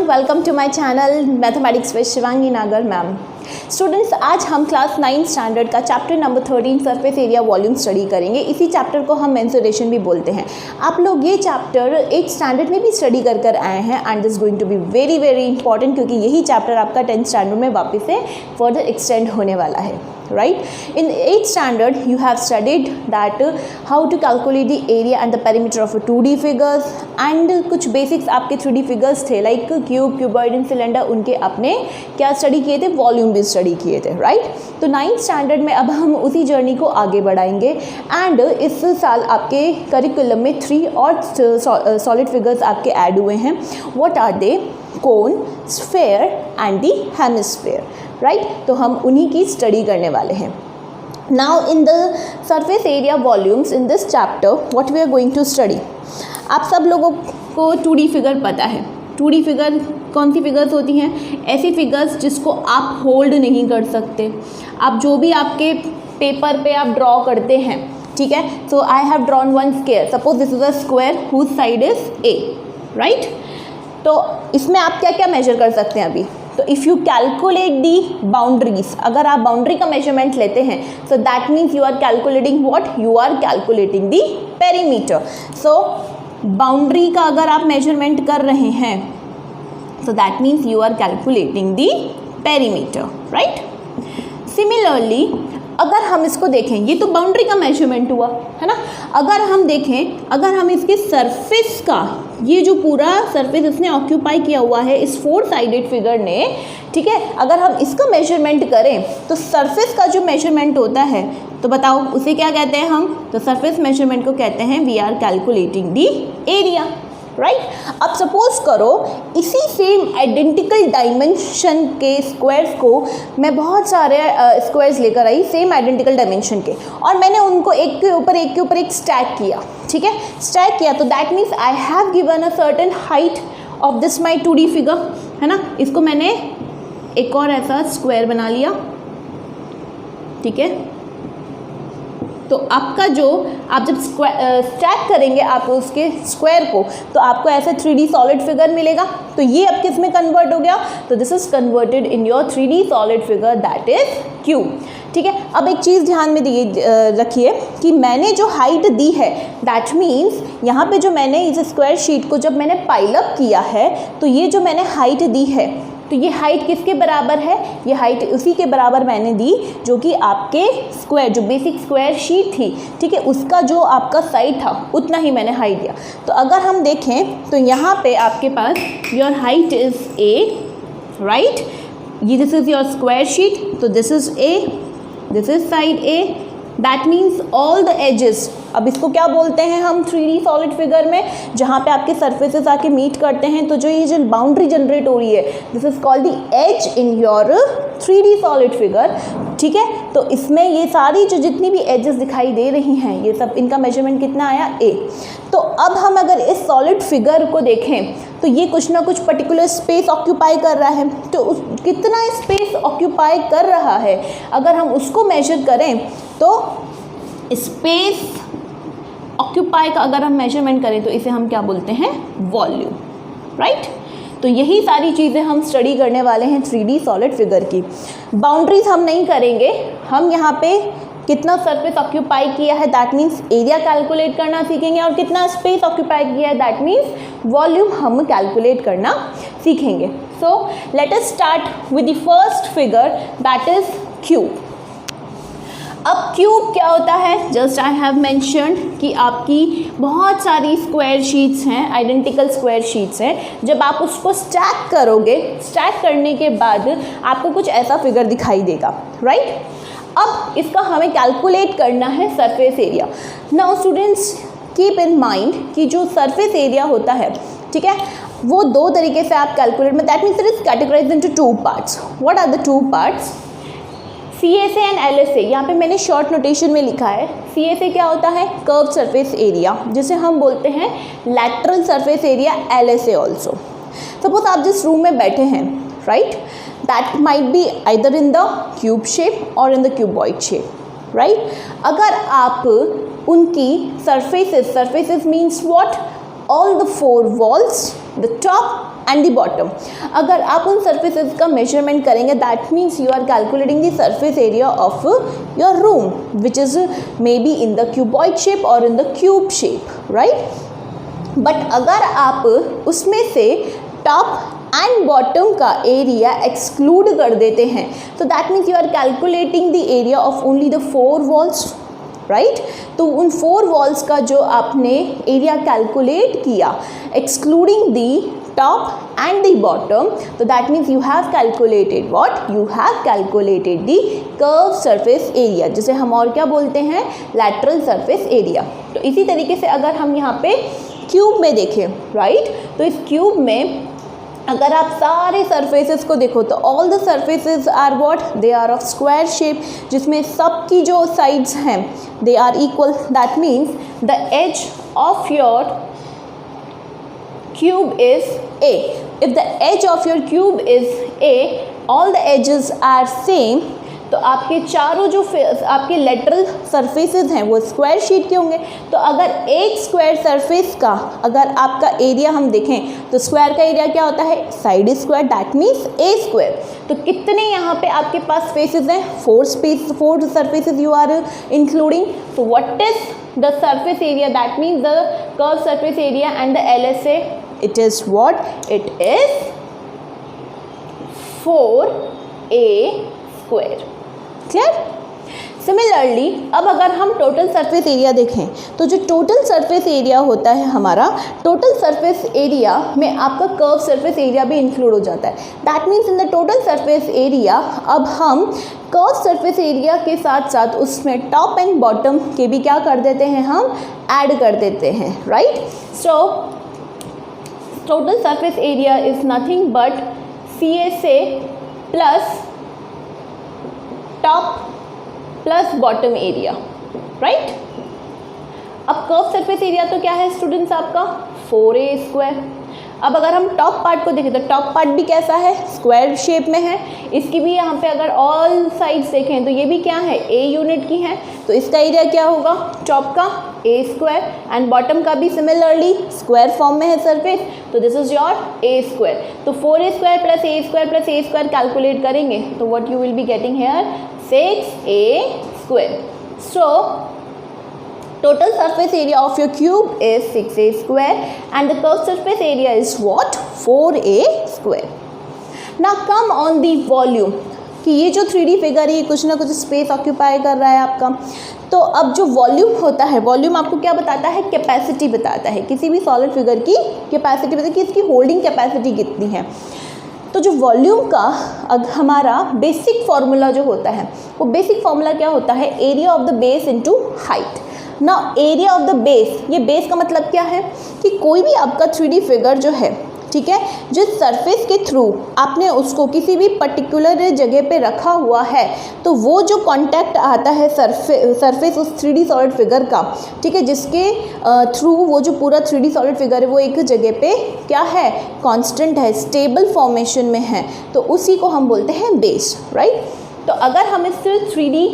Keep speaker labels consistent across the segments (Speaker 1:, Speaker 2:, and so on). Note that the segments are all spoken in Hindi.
Speaker 1: Welcome to my channel mathematics with Shivangi Nagar ma'am. Students, आज हम क्लास 9 स्टैंडर्ड का chapter number 13 surface area volume study करेंगे। इसी चैप्टर को हम मेंसुरेशन भी बोलते हैं। आप लोग ये चैप्टर 8 स्टैंडर्ड में भी स्टडी कर आए हैं and this going to be very very important, क्योंकि यही चैप्टर आपका 10th स्टैंडर्ड में वापस से फर्दर एक्सटेंड होने वाला है। Right, in 8th standard you have studied that how to calculate the area and the perimeter of a 2D figures and कुछ basics आपके 3D figures थे like cube, cuboid and cylinder, उनके अपने क्या स्टडी किए थे, वॉल्यूम भी स्टडी किए थे। राइट, तो 9th स्टैंडर्ड में अब हम उसी जर्नी को आगे बढ़ाएंगे एंड इस साल आपके करिकुलम में 3 और सॉलिड फिगर्स आपके ऐड हुए हैं। What are they? Cone, sphere and the hemisphere. Right, तो हम उन्हीं की स्टडी करने वाले हैं। Now in the surface area volumes in this chapter what we are going to study. आप सब लोगों को 2D फिगर पता है। 2D फिगर कौन सी फिगर्स होती हैं? ऐसी फिगर्स जिसको आप होल्ड नहीं कर सकते। आप जो भी आपके पेपर पे आप ड्रॉ करते हैं, ठीक है। So I have drawn one square, suppose this is a square whose side is a. Right, तो इसमें आप क्या क्या मेजर कर सकते हैं अभी? तो if you calculate the boundaries, अगर आप बाउंड्री का मेजरमेंट लेते हैं so that means you are calculating what? You are calculating the perimeter. So boundary का अगर आप मेजरमेंट कर रहे हैं so that means you are calculating the perimeter. Right, similarly अगर हम इसको देखें, ये तो बाउंड्री का मेजरमेंट हुआ है ना। अगर हम देखें, अगर हम इसके सरफेस का, ये जो पूरा सरफेस इसने ऑक्यूपाई किया हुआ है इस 4 साइडेड फिगर ने, ठीक है, अगर हम इसका मेजरमेंट करें तो सरफेस का जो मेजरमेंट होता है तो बताओ उसे क्या कहते हैं हम? तो सरफेस मेजरमेंट को कहते हैं we are calculating the area. Right, अब सपोज करो इसी सेम आइडेंटिकल डायमेंशन के स्क्वायर्स को मैं बहुत सारे स्क्वायर्स लेकर आई सेम आइडेंटिकल डायमेंशन के, और मैंने उनको एक के ऊपर एक स्टैक किया। ठीक है, स्टैक किया तो that means I have given a certain height of this my 2D figure, है ना। इसको मैंने एक और ऐसा स्क्वायर बना लिया। ठीक है, तो आपका जो आप जब स्टैक करेंगे आप उसके स्क्वायर को तो आपको ऐसे 3D सॉलिड फिगर मिलेगा। तो ये अब किस में कन्वर्ट हो गया? तो this is converted in your 3D solid figure that is cube. ठीक है, अब एक चीज़ ध्यान में रखिए कि मैंने जो हाइट दी है दैट मीन्स यहाँ पे जो मैंने इस स्क्वायर शीट को जब मैंने पाइल अप किया है तो ये जो मैंने हाइट दी है तो ये हाइट किसके बराबर है? ये हाइट उसी के बराबर मैंने दी जो कि आपके स्क्वायर, जो बेसिक स्क्वायर शीट थी, ठीक है, उसका जो आपका साइड था उतना ही मैंने हाइट दिया। तो अगर हम देखें तो यहाँ पे आपके पास your height is a. Right, ये this is your square sheet, तो this is a, this is side a, that means all the edges. अब इसको क्या बोलते हैं हम 3D सॉलिड फिगर में? जहाँ पे आपके सरफेसेस आके मीट करते हैं तो जो ये जो बाउंड्री जनरेट हो रही है this is called the edge in your 3D solid figure. ठीक है, तो इसमें ये सारी जो जितनी भी एजेस दिखाई दे रही हैं ये सब, इनका मेजरमेंट कितना आया? ए। तो अब हम अगर इस सॉलिड फिगर को देखें तो ये कुछ ना कुछ पर्टिकुलर स्पेस ऑक्यूपाई कर रहा है। तो कितना स्पेस ऑक्यूपाई कर रहा है अगर हम उसको मेजर करें तो स्पेस ऑक्यूपाई का अगर हम मेजरमेंट करें तो इसे हम क्या बोलते हैं? वॉल्यूम। राइट, तो यही सारी चीज़ें हम स्टडी करने वाले हैं 3D सॉलिड फिगर की। बाउंड्रीज हम नहीं करेंगे, हम यहाँ पे कितना सरफेस ऑक्यूपाई किया है दैट मीन्स एरिया कैलकुलेट करना सीखेंगे, और कितना स्पेस ऑक्यूपाई किया है दैट मीन्स वॉल्यूम हम कैलकुलेट करना सीखेंगे। So let us start with the first figure that is cube. अब क्यूब क्या होता है? जस्ट आई हैव मेंशन्ड कि आपकी बहुत सारी स्क्वायर शीट्स हैं, आइडेंटिकल स्क्वायर शीट्स हैं। जब आप उसको स्टैक करोगे, स्टैक करने के बाद आपको कुछ ऐसा फिगर दिखाई देगा। राइट, अब इसका हमें कैलकुलेट करना है surface area. Now students keep in mind कि जो सरफेस एरिया होता है, ठीक है, वो 2 तरीके से आप कैलकुलेट में, that means it is categorized into 2 parts. What are the 2 parts? CSA and LSA। यहाँ पे मैंने शॉर्ट नोटेशन में लिखा है। CSA क्या होता है? कर्व सरफेस एरिया, जिसे हम बोलते हैं lateral surface area, LSA also. Suppose आप जिस रूम में बैठे हैं, right, that might be either in the cube shape और in the cuboid shape. Right, अगर आप उनकी surfaces means what? All the 4 walls, the top and the bottom. अगर आप उन सर्फेसेस का मेजरमेंट करेंगे that means you are calculating the surface area of your room which is may be in the cuboid shape और in the cube shape, right. But अगर आप उसमें से टॉप एंड बॉटम का एरिया एक्सक्लूड कर देते हैं तो that means you are calculating the area of only the 4 walls, right. तो उन 4 वॉल्स का जो आपने एरिया कैलकुलेट किया excluding the top and the bottom, तो that means you have calculated what, you have calculated the curve surface area, जिसे हम और क्या बोलते हैं, लैटरल सरफेस एरिया। तो इसी तरीके से अगर हम यहाँ पे क्यूब में देखें, राइट, तो इस क्यूब में अगर आप सारे सरफेसेस को देखो तो all the surfaces are what, they are of square shape, जिसमें सबकी जो साइड्स हैं they are equal. That means the edge of your cube is A. If the edge of your cube is A, all the edges are same, तो आपके चारों जो आपके लेटरल सरफेसेस हैं वो स्क्वायर शीट के होंगे। तो अगर एक स्क्वायर सरफेस का अगर आपका एरिया हम देखें तो स्क्वायर का एरिया क्या होता है, side square, that means A square. तो कितने यहाँ पे आपके पास स्पेसेस हैं, 4 सरफेसेस यू आर इंक्लूडिंग। तो what is the surface area, that means the curve surface area and the LSA, it is what, it is 4A square, clear। Similarly अब अगर हम टोटल सरफेस एरिया देखें तो जो टोटल सरफेस एरिया होता है हमारा, टोटल सरफेस एरिया में आपका कर्व सरफेस एरिया भी इंक्लूड हो जाता है। That means in the total surface area अब हम कर्व सरफेस एरिया के साथ साथ उसमें टॉप एंड बॉटम के भी क्या कर देते हैं, हम ऐड कर देते हैं, right. So total surface area is nothing but CSA plus top plus bottom area, right। अब कर्व सरफेस एरिया तो क्या है स्टूडेंट्स आपका 4A स्क्वायर। अब अगर हम टॉप पार्ट को देखें तो टॉप पार्ट भी कैसा है, स्क्वायर शेप में है। इसकी भी यहाँ पे अगर ऑल साइड्स देखें तो ये भी क्या है, A यूनिट की है। तो इसका एरिया क्या होगा टॉप का, A स्क्वायर, एंड बॉटम का भी सिमिलरली स्क्वायर फॉर्म में है सरफेस, तो this is your A square. तो 4A square plus A square plus A square calculate करेंगे तो what you will be getting hair, 6A square. So total surface area of your cube is 6A square and the curved surface area is what, 4A square। Now come on the volume, कि ये जो 3D फिगर है ये कुछ ना कुछ स्पेस ऑक्यूपाई कर रहा है आपका। तो अब जो वॉल्यूम होता है, वॉल्यूम आपको क्या बताता है, कैपेसिटी बताता है। किसी भी सॉलिड फिगर की कैपेसिटी बताता है कि इसकी होल्डिंग कैपेसिटी कितनी है। तो जो वॉल्यूम का हमारा बेसिक फार्मूला जो होता है वो बेसिक फार्मूला क्या होता है, area of the base into height. ना एरिया ऑफ द बेस, ये बेस का मतलब क्या है कि कोई भी आपका 3D फिगर जो है, ठीक है, जिस सरफेस के थ्रू आपने उसको किसी भी पर्टिकुलर जगह पे रखा हुआ है तो वो जो कांटेक्ट आता है सरफेस उस 3D सॉलिड फिगर का, ठीक है, जिसके थ्रू वो जो पूरा 3D सॉलिड फिगर है वो एक जगह पे क्या है, कांस्टेंट है, स्टेबल फॉर्मेशन में है, तो उसी को हम बोलते हैं बेस, राइट। तो अगर हम इस 3D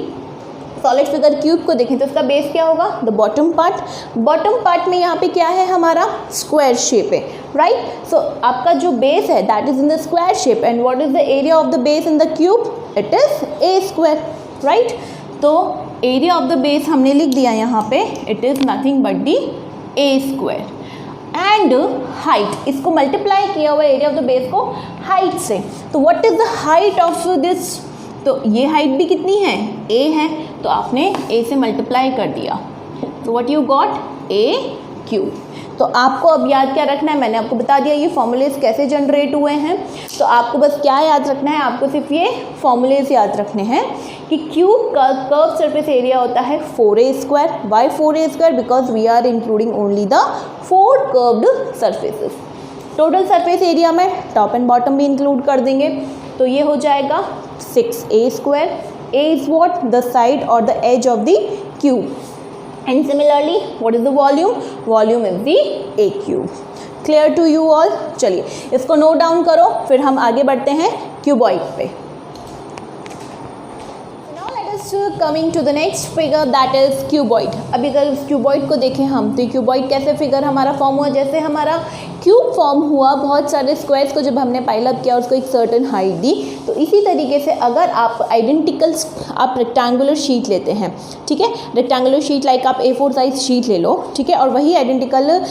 Speaker 1: सॉलिड फिगर क्यूब को देखें तो इसका बेस क्या होगा, the bottom part. Bottom part में यहाँ पे क्या है हमारा, स्क्वायर शेप है, राइट। सो आपका जो बेस है that is in the square shape and what is the area of the base in the cube, it is A square, right. तो एरिया ऑफ द बेस हमने लिख दिया यहाँ पे, it is nothing but the A square and height, इसको मल्टीप्लाई किया हुआ एरिया ऑफ द बेस को हाइट से। तो what is the height of this, तो ये हाइट भी कितनी है, A है, तो आपने A से मल्टीप्लाई कर दिया, तो what you got, A cube. तो आपको अब याद क्या रखना है, मैंने आपको बता दिया ये फॉर्मूलेस कैसे जनरेट हुए हैं। तो आपको बस क्या याद रखना है, आपको सिर्फ ये फॉर्मूलेस याद रखने हैं कि क्यूब का कर्व सरफेस एरिया होता है 4A square. Why 4A square, because we are including only the 4 curved surfaces. Total surface area में टॉप एंड बॉटम भी इंक्लूड कर देंगे, तो ये हो जाएगा 6A square। A is what, the side or the edge of the cube, and similarly what is the volume, volume is the A cube। clear to you all। चलिए इसको नोट डाउन करो, फिर हम आगे बढ़ते हैं क्यूबॉइड पे। Coming to the next figure that is cuboid. अभी अगर क्यूबॉइड को देखें हम तो क्यूबॉइड कैसे फिगर हमारा फॉर्म हुआ, जैसे हमारा क्यूब फॉर्म हुआ बहुत सारे स्क्वायर्स को जब हमने पाइल अप किया, उसको एक सर्टेन हाइट दी। तो इसी तरीके से अगर आप आइडेंटिकल आप रेक्टेंगुलर शीट लेते हैं, ठीक है, रेक्टेंगुलर शीट लाइक आप A4 साइज शीट ले लो, ठीक है, और वही आइडेंटिकल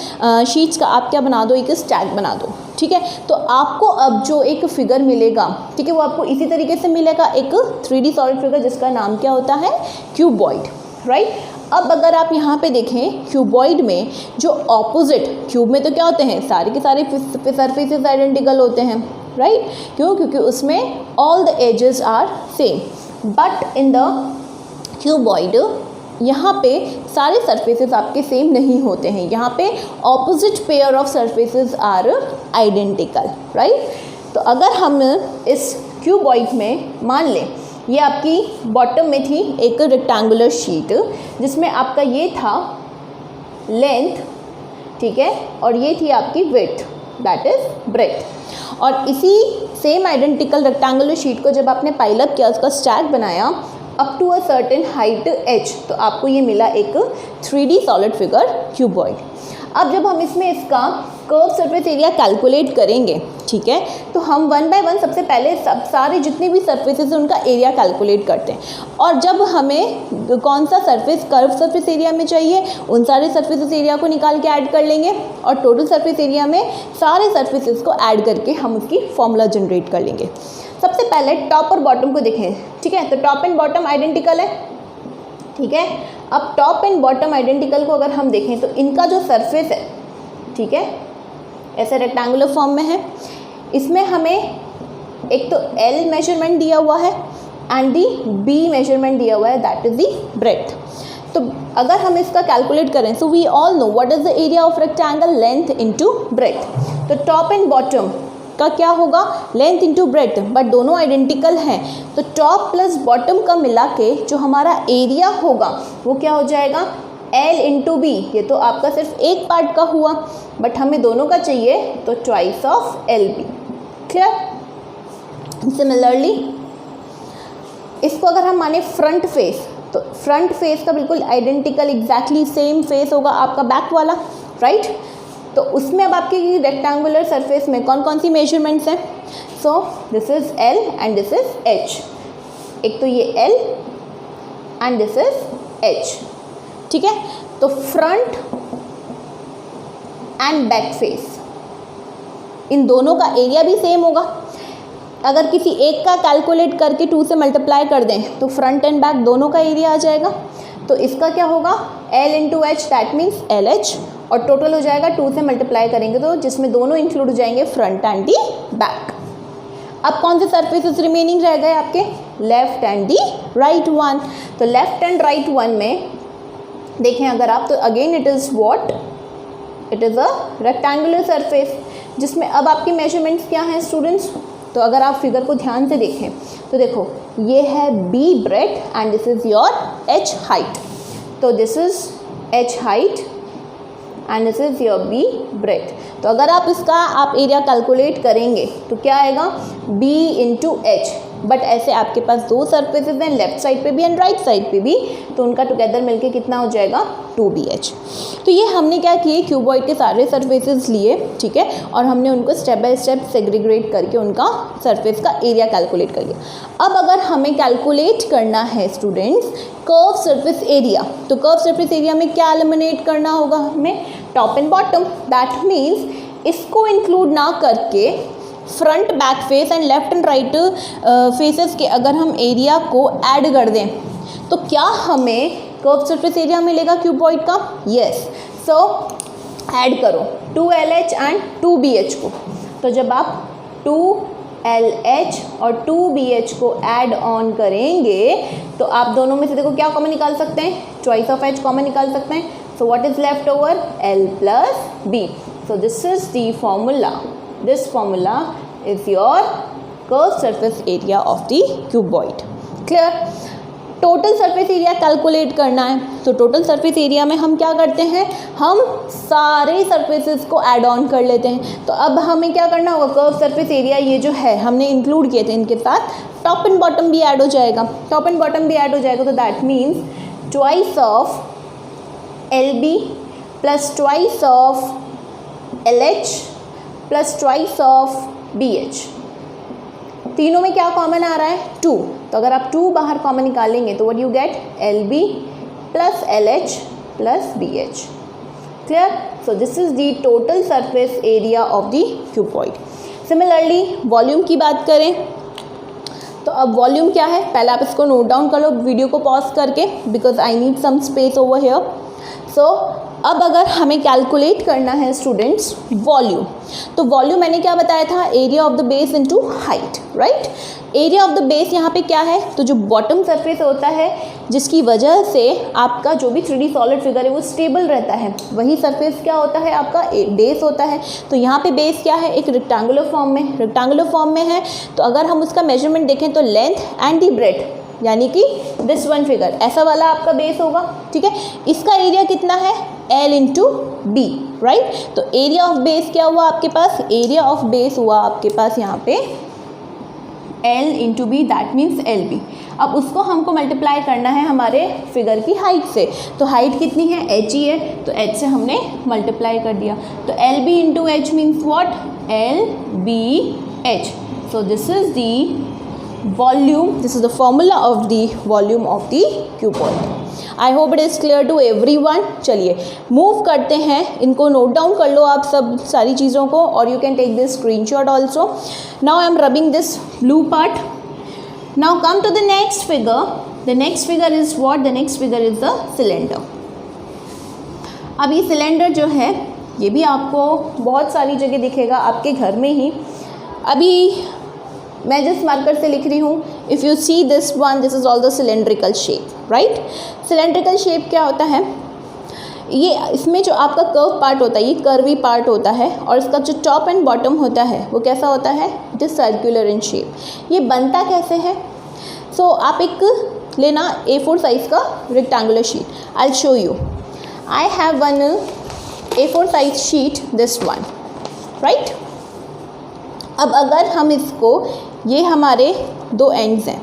Speaker 1: शीट्स का आप क्या बना दो, एक स्टैक बना दो, ठीक है। तो आपको अब जो एक फिगर मिलेगा, ठीक है, वो आपको इसी तरीके से मिलेगा, एक 3D सॉलिड फिगर जिसका नाम क्या होता है, क्यूबॉइड, राइट। अब अगर आप यहाँ पे देखें क्यूबॉइड में जो ऑपोजिट, क्यूब में तो क्या होते हैं, सारे के सारे सरफेसेस आइडेंटिकल होते हैं, राइट। क्यों? क्योंकि उसमें all the edges are same, but in the cuboid यहाँ पे सारे सरफेसेस आपके सेम नहीं होते हैं, यहाँ पे opposite pair of surfaces are identical, right. तो अगर हम इस क्यूबॉइड में मान लें ये आपकी बॉटम में थी एक रेक्टेंगुलर शीट जिसमें आपका ये था लेंथ, ठीक है, और ये थी आपकी विड्थ, दैट इज ब्रेथ। और इसी सेम आइडेंटिकल रेक्टेंगुलर शीट को जब आपने पाइल अप किया, उसका स्टैक बनाया up to a certain height h, तो आपको ये मिला एक 3D सॉलिड फिगर क्यूबॉइड। अब जब हम इसमें इसका कर्व सरफेस एरिया कैलकुलेट करेंगे, ठीक है, तो हम वन बाय वन सबसे पहले सारे जितने भी सरफेसेस हैं उनका एरिया कैलकुलेट करते हैं। और जब हमें कौन सा सरफेस कर्व सरफेस एरिया में चाहिए, उन सारे सरफेसेस एरिया को निकाल के ऐड कर लेंगे और टोटल सरफेस एरिया में सारे सरफेसेस को ऐड करके हम उसकी फॉर्मूला जनरेट कर लेंगे। सबसे पहले टॉप और बॉटम को देखें, ठीक है, तो टॉप एंड बॉटम आइडेंटिकल है, ठीक है। अब टॉप एंड बॉटम आइडेंटिकल को अगर हम देखें तो इनका जो सरफेस है, ठीक है, ऐसे रेक्टेंगुलर फॉर्म में है, इसमें हमें एक तो L मेजरमेंट दिया हुआ है एंड दी B मेजरमेंट दिया हुआ है, दैट इज दी ब्रेथ। तो अगर हम इसका कैलकुलेट करें, so we all know what is the area of rectangle, length into breadth. तो टॉप एंड बॉटम का क्या होगा, लेंथ इनटू ब्रेथ, बट दोनों आइडेंटिकल हैं, तो टॉप प्लस बॉटम का मिला के जो हमारा एरिया होगा वो क्या हो जाएगा, L इंटू B। ये तो आपका सिर्फ एक पार्ट का हुआ, बट हमें दोनों का चाहिए तो twice of LB। Clear. Similarly इसको अगर हम माने फ्रंट फेस, तो फ्रंट फेस का बिल्कुल आइडेंटिकल एग्जैक्टली सेम फेस होगा आपका बैक वाला, राइट। तो उसमें अब आपकी रेक्टेंगुलर सरफेस में कौन कौन सी मेजरमेंट्स हैं, सो this is L and this is H। एक तो ये L and this is H, ठीक है। तो front end back face in दोनों का एरिया भी सेम होगा। अगर किसी एक का कैलकुलेट करके 2 से मल्टीप्लाई कर दें तो फ्रंट एंड बैक दोनों का एरिया आ जाएगा। तो इसका क्या होगा, L into H, that means LH, और टोटल हो जाएगा 2 से मल्टीप्लाई करेंगे तो जिसमें दोनों इंक्लूड हो जाएंगे, फ्रंट एंड दी बैक। अब कौन से सरफेसेस रिमेनिंग रह गए आपके, left and the right one. तो लेफ्ट एंड राइट वन में देखें अगर आप, तो again it is what, it is a rectangular surface जिसमें अब आपकी मेजरमेंट्स क्या हैं स्टूडेंट्स। तो अगर आप फिगर को ध्यान से देखें तो देखो ये है B breadth and this is your H height. तो this is H height and this is your B breadth. तो अगर आप इसका आप एरिया कैलकुलेट करेंगे तो क्या आएगा, B इंटू H, बट ऐसे आपके पास दो सरफेसेस हैं, लेफ्ट साइड पे भी एंड राइट साइड पे भी, तो उनका टुगेदर मिलके कितना हो जाएगा, 2BH। तो ये हमने क्या किए, क्यूबॉइड के सारे सरफेसेस लिए, ठीक है, और हमने उनको स्टेप बाय स्टेप सेग्रीगेट करके उनका सरफेस का एरिया कैलकुलेट कर लिया। अब अगर हमें कैलकुलेट करना है स्टूडेंट्स कर्व सरफेस एरिया, तो कर्व सरफेस एरिया में क्या एलिमिनेट करना होगा हमें, top and bottom. That means इसको इंक्लूड ना करके front back face and left and right faces के अगर हम एरिया को ऐड कर दें तो क्या हमें कर्व सरफेस एरिया मिलेगा क्यूबॉइड का, यस। सो ऐड करो 2LH एंड 2BH को। तो जब आप 2LH और 2BH को ऐड ऑन करेंगे तो आप दोनों में से देखो क्या कॉमन निकाल सकते हैं, ट्वाइस ऑफ H कॉमन निकाल सकते हैं। सो what is left over, L plus B। So this is the formula, this formula is your curved surface area of the cuboid. Clear? Total surface area calculate करना है, तो टोटल सरफेस एरिया में हम क्या करते हैं, हम सारे सरफेसेस को ऐड ऑन कर लेते हैं। तो अब हमें क्या करना होगा, कर्व सरफेस एरिया ये जो है हमने इंक्लूड किए थे, इनके साथ टॉप एंड बॉटम भी ऐड हो जाएगा, टॉप एंड बॉटम भी ऐड हो जाएगा। तो that means twice of LB plus twice of LH plus twice of B H. तीनों में क्या कॉमन आ रहा है? 2। तो अगर आप 2 बाहर कॉमन निकालेंगे तो what you get? L B plus L H plus B H. Clear? So this is the total surface area of the cuboid. Similarly volume की बात करें तो अब वॉल्यूम क्या है, पहले आप इसको नोट डाउन कर लो वीडियो को पॉज करके, because I need some space over here. So अब अगर हमें कैलकुलेट करना है स्टूडेंट्स वॉल्यूम, तो वॉल्यूम मैंने क्या बताया था? Area of the base into height, right? Area of the base यहाँ पे क्या है? तो जो बॉटम सरफेस होता है जिसकी वजह से आपका जो भी 3D सॉलिड फिगर है वो स्टेबल रहता है, वही सरफेस क्या होता है? आपका बेस होता है। तो यहाँ पे बेस क्या है? एक रेक्टेंगुलर फॉर्म में है। तो अगर हम उसका मेजरमेंट देखें तो लेंथ एंड दी ब्रेड्थ, यानी कि दिस वन फिगर, ऐसा वाला आपका बेस होगा। ठीक है, इसका एरिया कितना है? L into B, right? तो एरिया ऑफ बेस क्या हुआ आपके पास? एरिया ऑफ बेस हुआ आपके पास यहाँ पे L into B, that means L B. अब उसको हमको मल्टीप्लाई करना है हमारे फिगर की हाइट से। तो हाइट कितनी है? h ही है, तो h से हमने मल्टीप्लाई कर दिया। तो L B into H means what? L B H. So this is the volume, this is the formula of the volume of the cuboid. I hope it is clear to everyone. चलिए मूव करते हैं, इनको नोट डाउन कर लो आप सब सारी चीज़ों को, और you can take this screenshot also. Now I am rubbing this blue part. Now come to the next figure. The next figure is what? The next figure is the cylinder. अब ये सिलेंडर जो है ये भी आपको बहुत सारी जगह दिखेगा आपके घर में ही. अभी मैं जिस मार्कर से लिख रही हूँ, if you see this one, this is all the cylindrical shape, right? Cylindrical shape क्या होता है? ये इसमें जो आपका कर्व पार्ट होता है ये कर्वी पार्ट होता है, और इसका जो टॉप एंड बॉटम होता है वो कैसा होता है? It is circular in shape. ये बनता कैसे है? सो आप एक लेना A4 साइज का rectangular sheet. I will show you. I have one A4 size sheet, this one, right? अब अगर हम इसको, ये हमारे 2 एंड्स हैं,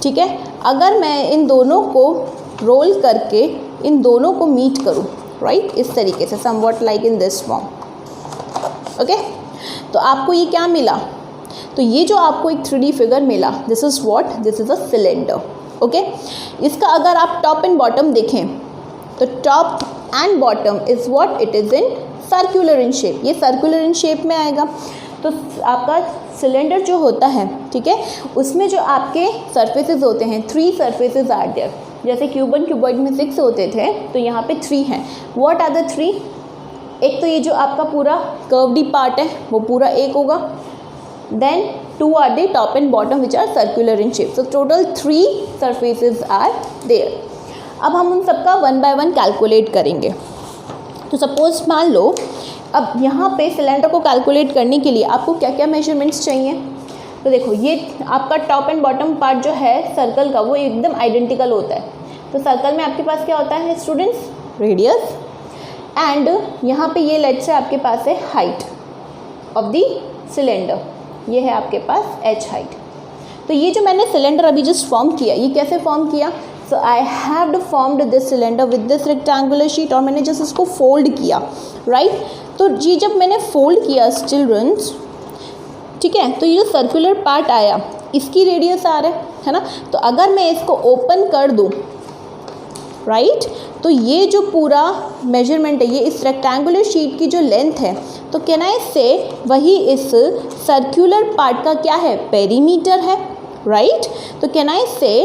Speaker 1: ठीक है? अगर मैं इन दोनों को रोल करके इन दोनों को मीट करूं, राइट, इस तरीके से, somewhat like in this form, okay, तो आपको ये क्या मिला? तो ये जो आपको एक 3D फिगर मिला, this is what? This is a cylinder, okay? इसका अगर आप टॉप एंड बॉटम देखें तो top and bottom is what? It is in circular in shape. ये सर्कुलर इन शेप में आएगा. तो आपका सिलेंडर जो होता है, ठीक है, उसमें जो आपके सरफेसेस होते हैं, 3 सरफेसेस आर देयर. जैसे क्यूबन क्यूबॉइड में 6 होते थे, तो यहाँ पे 3 हैं. What are the 3? एक तो ये जो आपका पूरा कर्वडी पार्ट है वो पूरा एक होगा. Then 2 are the top and bottom which are circular in shape. So total 3 surfaces are there. अब हम उन सबका 1 बाय 1 कैलकुलेट करेंगे. तो सपोज मान लो अब यहाँ पे सिलेंडर को कैलकुलेट करने के लिए आपको क्या क्या मेजरमेंट्स चाहिए? तो देखो, ये आपका टॉप एंड बॉटम पार्ट जो है सर्कल का वो एकदम आइडेंटिकल होता है. तो सर्कल में आपके पास क्या होता है स्टूडेंट्स? रेडियस. एंड यहाँ पे ये लेट से आपके पास है हाइट ऑफ द सिलेंडर, ये है आपके पास h हाइट. तो ये जो मैंने सिलेंडर अभी जस्ट फॉर्म किया, ये कैसे फॉर्म किया? So I have formed this cylinder with this rectangular sheet, और मैंने जस्ट इसको फोल्ड किया, राइट? तो ये जब मैंने फोल्ड किया चिल्ड्रंस, ठीक है, तो ये जो सर्कुलर पार्ट आया इसकी रेडियस आ रहा है ना? तो अगर मैं इसको ओपन कर दूं, राइट, तो ये जो पूरा मेजरमेंट है, ये इस रेक्टेंगुलर शीट की जो लेंथ है, तो कैन आई से वही इस सर्कुलर पार्ट का क्या है? पेरीमीटर है, राइट? तो कैन आई से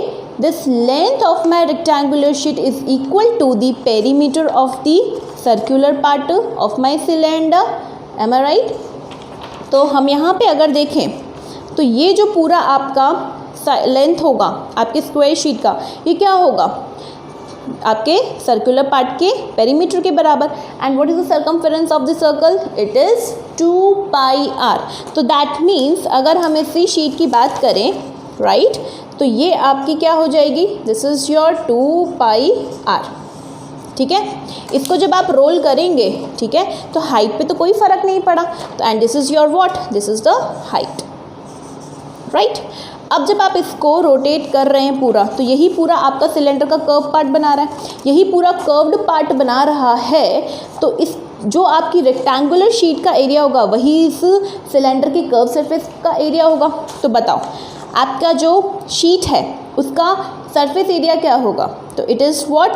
Speaker 1: this length of my rectangular sheet is equal to the perimeter of the circular part of my cylinder. Am I right? तो हम यहाँ पे अगर देखें तो ये जो पूरा आपका लेंथ होगा आपके स्क्वायर शीट का, ये क्या होगा? आपके सर्कुलर पार्ट के पेरीमीटर के बराबर. And what is the circumference of the circle? It is 2 pi R. तो दैट मीन्स अगर हम इसी शीट की बात करें, राइट, तो ये आपकी क्या हो जाएगी? This is your 2 pi R. ठीक है, इसको जब आप रोल करेंगे, ठीक है, तो हाइट पे तो कोई फ़र्क नहीं पड़ा. तो and this is your what? This is the height, right? अब जब आप इसको रोटेट कर रहे हैं पूरा, तो यही पूरा आपका सिलेंडर का कर्व पार्ट बना रहा है, यही पूरा कर्व्ड पार्ट बना रहा है. तो इस जो आपकी रेक्टेंगुलर शीट का एरिया होगा वही इस सिलेंडर की कर्व सरफेस का एरिया होगा। तो बताओ आपका जो शीट है उसका सरफेस एरिया क्या होगा? तो it is what?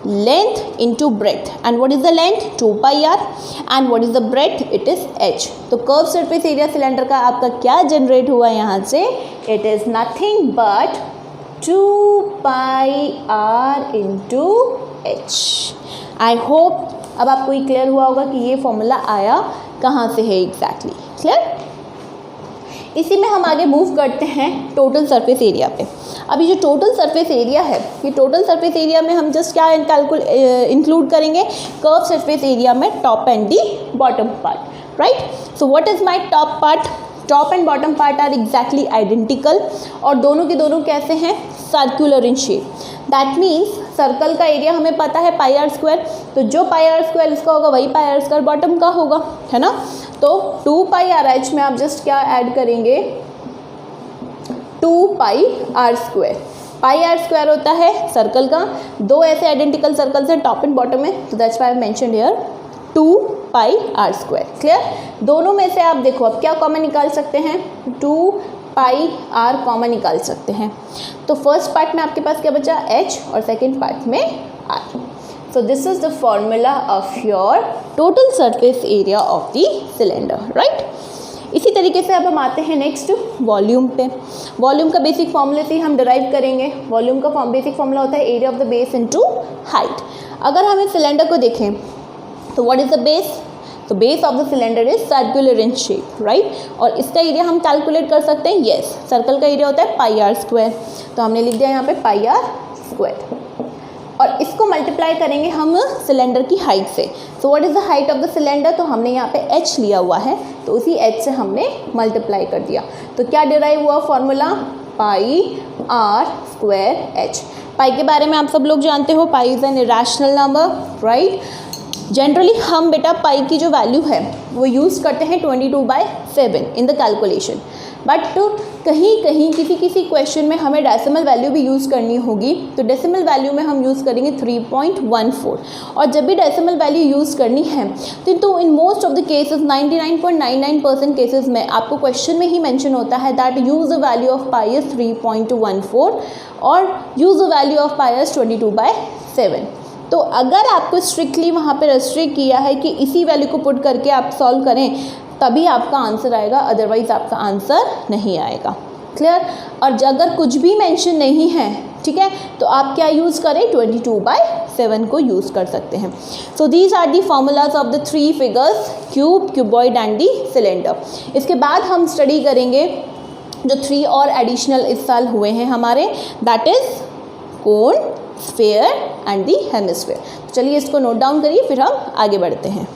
Speaker 1: Length into breadth, and what is the length? 2 pi R, and what is the breadth? It is h। तो कर्व सरफेस एरिया सिलेंडर का आपका क्या जनरेट हुआ यहाँ से? It is nothing but 2 pi R into h। I hope अब आपको ये क्लियर हुआ होगा कि ये फॉर्मूला आया कहाँ से है एग्जैक्टली। क्लियर? इसी में हम आगे मूव करते हैं टोटल सरफेस एरिया पे। अभी जो टोटल सरफेस एरिया है, ये टोटल सरफेस एरिया में हम जस्ट क्या इंक्लूड करेंगे? कर्व सरफेस एरिया में top and the bottom part, right? So what is my top part? Top and bottom part are exactly identical, और दोनों के दोनों कैसे हैं? Circular in shape. That means circle का एरिया हमें पता है पाई आर स्क्वायर, तो जो पाई आर स्क्वायर इसका होगा वही पाई आर स्क्वायर बॉटम का होगा, है ना? तो 2 पाई आर एच में आप जस्ट क्या ऐड करेंगे? 2 pi r square. Pi r square होता है सर्कल का, दो ऐसे आइडेंटिकल सर्कल्स हैं टॉप एंड बॉटम में, तो that's why I mentioned here 2 pi r square. Clear? दोनों में से आप देखो अब क्या कॉमन निकाल सकते हैं? 2 पाई आर कॉमन निकाल सकते हैं। तो फर्स्ट पार्ट में आपके पास क्या बचा? h, और सेकेंड पार्ट में r। So this is the formula of your total surface area of the cylinder, right? इसी तरीके से अब हम आते हैं नेक्स्ट वॉल्यूम पे। वॉल्यूम का बेसिक फॉर्मूले से हम डिराइव करेंगे। वॉल्यूम का बेसिक फॉर्मूला होता है area of the base into height. अगर हम इस सिलेंडर को देखें तो व्हाट इज द बेस? तो base of the cylinder is circular in shape, right? और इसका एरिया हम कैलकुलेट कर सकते हैं। येस, सर्कल का एरिया होता है पाई आर स्क्वायर, तो हमने लिख दिया यहाँ पे पाई आर स्क्वायर, और इसको मल्टीप्लाई करेंगे हम सिलेंडर की हाइट से। So what is the height of the cylinder? तो हमने यहाँ पे h लिया हुआ है, तो उसी h से हमने मल्टीप्लाई कर दिया। तो क्या डिराइव हुआ formula? Pi r square h। पाई के बारे में आप सब लोग जानते हो, pi is an irrational number, right? Generally हम बेटा पाई की जो वैल्यू है वो यूज़ करते हैं 22/7 इन द कैलकुलेशन, बट कहीं कहीं किसी क्वेश्चन में हमें डेसिमल वैल्यू भी यूज़ करनी होगी, तो डेसिमल वैल्यू में हम यूज़ करेंगे 3.14। और जब भी डेसिमल वैल्यू यूज़ करनी है तो in most of the cases 99.99% cases में आपको क्वेश्चन में ही मेंशन होता है that use the value of pi is 3.14 और use the value of pi is 22/7। तो अगर आपको स्ट्रिक्टली वहाँ पे रेस्ट्रिक्ट किया है कि इसी वैल्यू को पुट करके आप सॉल्व करें तभी आपका आंसर आएगा, अदरवाइज आपका आंसर नहीं आएगा। क्लियर? और अगर कुछ भी मेंशन नहीं है, ठीक है, तो आप क्या यूज़ करें? 22/7 को यूज़ कर सकते हैं। So these are the formulas of the 3 figures, cube, cuboid and the cylinder. इसके बाद हम स्टडी करेंगे जो 3 और एडिशनल इस साल हुए हैं हमारे, that is cone, sphere and the hemisphere. चलिए इसको नोट डाउन करिए, फिर हम आगे बढ़ते हैं।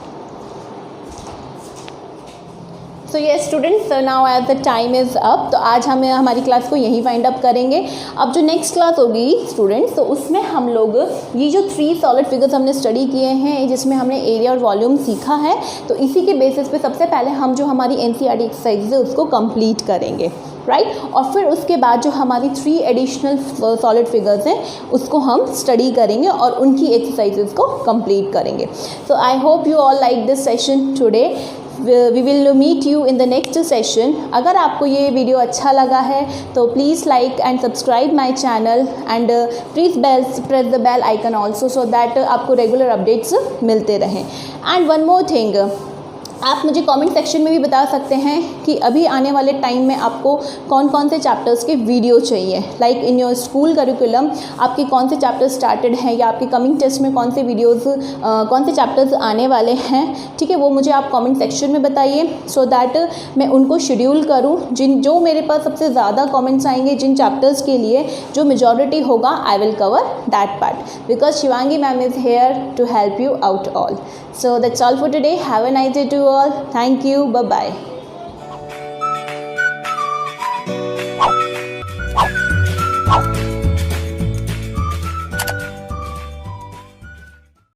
Speaker 1: सो ये students, now as the time is up, तो आज हम हमारी क्लास को यहीं वाइंड अप करेंगे। अब जो नेक्स्ट क्लास होगी स्टूडेंट्स, तो उसमें हम लोग ये जो 3 सॉलिड फिगर्स हमने स्टडी किए हैं जिसमें हमने एरिया और वॉल्यूम सीखा है, तो इसी के बेसिस पे सबसे पहले हम जो हमारी एनसीईआरटी एक्सरसाइज है उसको कंप्लीट करेंगे, राइट? और फिर उसके बाद जो हमारी 3 एडिशनल सॉलिड फिगर्स हैं उसको हम स्टडी करेंगे और उनकी एक्सरसाइजेस को कंप्लीट करेंगे। So I hope you all like this session today. We will meet you in the next session. अगर आपको ये वीडियो अच्छा लगा है तो please like and subscribe my channel and please press the bell icon also, so that आपको रेगुलर अपडेट्स मिलते रहें। एंड वन मोर थिंग, आप मुझे कमेंट सेक्शन में भी बता सकते हैं कि अभी आने वाले टाइम में आपको कौन कौन से चैप्टर्स के वीडियो चाहिए, like in your school curriculum आपके कौन से चैप्टर्स स्टार्टेड हैं या आपके कमिंग टेस्ट में कौन से वीडियोस कौन से चैप्टर्स आने वाले हैं, ठीक है, वो मुझे आप कमेंट सेक्शन में बताइए, सो दैट मैं उनको शेड्यूल करूँ। जो मेरे पास सबसे ज़्यादा कमेंट्स आएंगे जिन चैप्टर्स के लिए, जो मेजॉरिटी होगा, I will cover that part, because Shivangi ma'am is here to help you out all. So that's all for today. Have a nice day to all. Thank you. Bye bye.